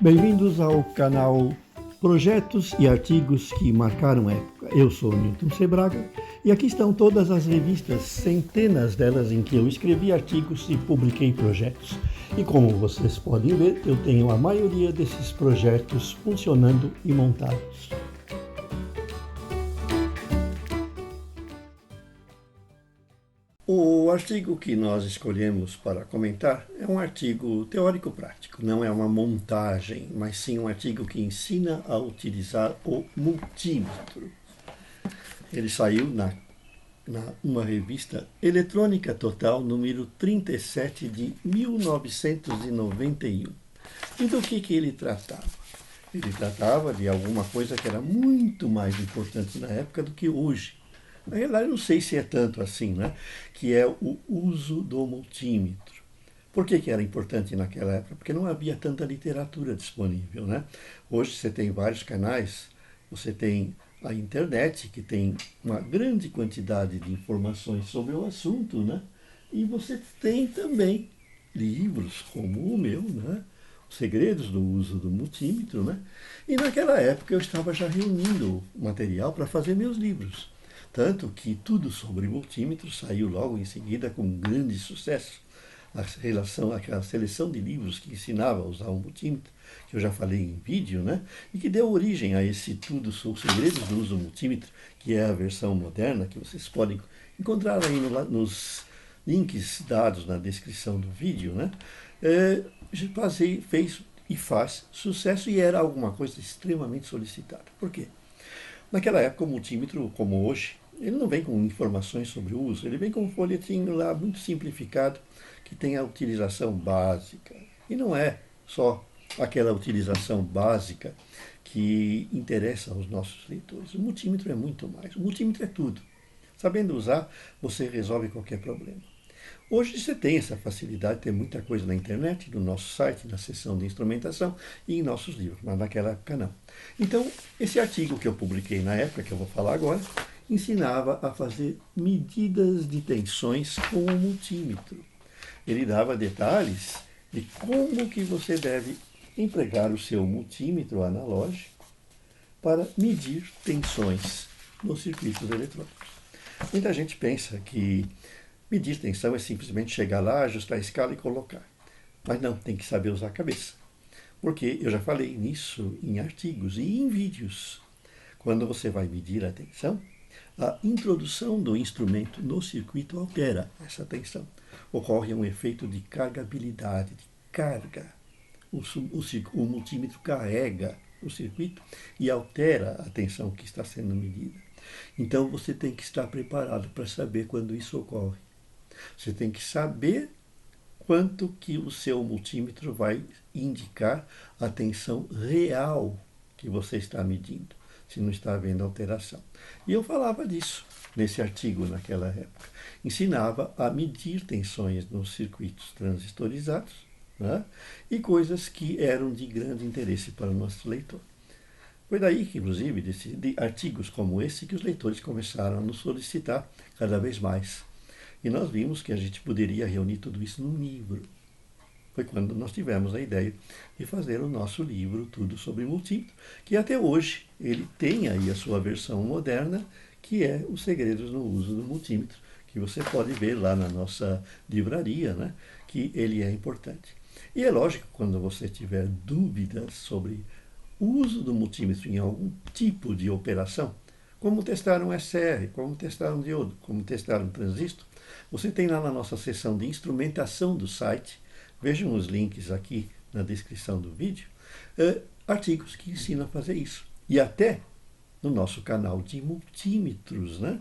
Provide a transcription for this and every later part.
Bem-vindos ao canal Projetos e Artigos que Marcaram Época. Eu sou Newton Sebraga e aqui estão todas as revistas, centenas delas em que eu escrevi artigos e publiquei projetos. E como vocês podem ver, eu tenho a maioria desses projetos funcionando e montados. O artigo que nós escolhemos para comentar é um artigo teórico-prático, não é uma montagem, mas sim um artigo que ensina a utilizar o multímetro. Ele saiu uma revista Eletrônica Total, número 37 de 1991. E do que ele tratava? Ele tratava de alguma coisa que era muito mais importante na época do que hoje. Na realidade, não sei se é tanto assim, né? Que é o uso do multímetro. Por que era importante naquela época? Porque não havia tanta literatura disponível, né? Hoje você tem vários canais, você tem a internet, que tem uma grande quantidade de informações sobre o assunto, né? E você tem também livros como o meu, né? Os segredos do uso do multímetro, né? E naquela época eu estava já reunindo material para fazer meus livros. Tanto que tudo sobre multímetro saiu logo em seguida com grande sucesso. Aquela seleção de livros que ensinava a usar o multímetro, que eu já falei em vídeo, né? E que deu origem a esse tudo sobre os segredos do uso do multímetro, que é a versão moderna, que vocês podem encontrar aí nos links dados na descrição do vídeo, né? Fez e faz sucesso e era alguma coisa extremamente solicitada. Por quê? Naquela época, o multímetro, como hoje, ele não vem com informações sobre o uso, ele vem com um folhetinho lá muito simplificado que tem a utilização básica. E não é só aquela utilização básica que interessa aos nossos leitores. O multímetro é muito mais. O multímetro é tudo. Sabendo usar, você resolve qualquer problema. Hoje você tem essa facilidade, tem muita coisa na internet, no nosso site, na seção de instrumentação e em nossos livros, mas naquela época não. Então, esse artigo que eu publiquei na época, que eu vou falar agora, ensinava a fazer medidas de tensões com o multímetro. Ele dava detalhes de como que você deve empregar o seu multímetro analógico para medir tensões nos circuitos eletrônicos. Muita gente pensa que medir tensão é simplesmente chegar lá, ajustar a escala e colocar. Mas não, tem que saber usar a cabeça. Porque eu já falei nisso em artigos e em vídeos. Quando você vai medir a tensão, a introdução do instrumento no circuito altera essa tensão. Ocorre um efeito de cargabilidade, de carga. O multímetro carrega o circuito e altera a tensão que está sendo medida. Então você tem que estar preparado para saber quando isso ocorre. Você tem que saber quanto que o seu multímetro vai indicar a tensão real que você está medindo, se não está havendo alteração. E eu falava disso nesse artigo naquela época. Ensinava a medir tensões nos circuitos transistorizados, né? E coisas que eram de grande interesse para o nosso leitor. Foi daí que, inclusive, de artigos como esse, que os leitores começaram a nos solicitar cada vez mais. E nós vimos que a gente poderia reunir tudo isso num livro. Foi quando nós tivemos a ideia de fazer o nosso livro Tudo sobre Multímetro, que até hoje ele tem aí a sua versão moderna, que é Os Segredos no Uso do Multímetro, que você pode ver lá na nossa livraria, né, que ele é importante. E é lógico, quando você tiver dúvidas sobre o uso do multímetro em algum tipo de operação, como testar um SR, como testar um diodo, como testar um transistor, você tem lá na nossa seção de instrumentação do site, vejam os links aqui na descrição do vídeo, artigos que ensinam a fazer isso. E até no nosso canal de multímetros, né?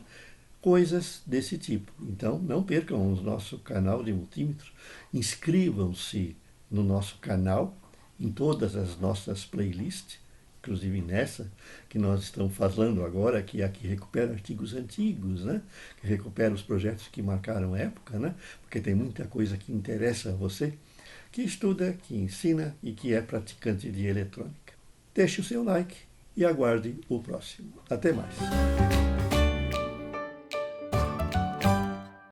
Coisas desse tipo. Então, não percam o nosso canal de multímetros, inscrevam-se no nosso canal, em todas as nossas playlists, inclusive nessa que nós estamos falando agora, que é a que recupera artigos antigos, né? Que recupera os projetos que marcaram época, né? Porque tem muita coisa que interessa a você, que estuda, que ensina e que é praticante de eletrônica. Deixe o seu like e aguarde o próximo. Até mais!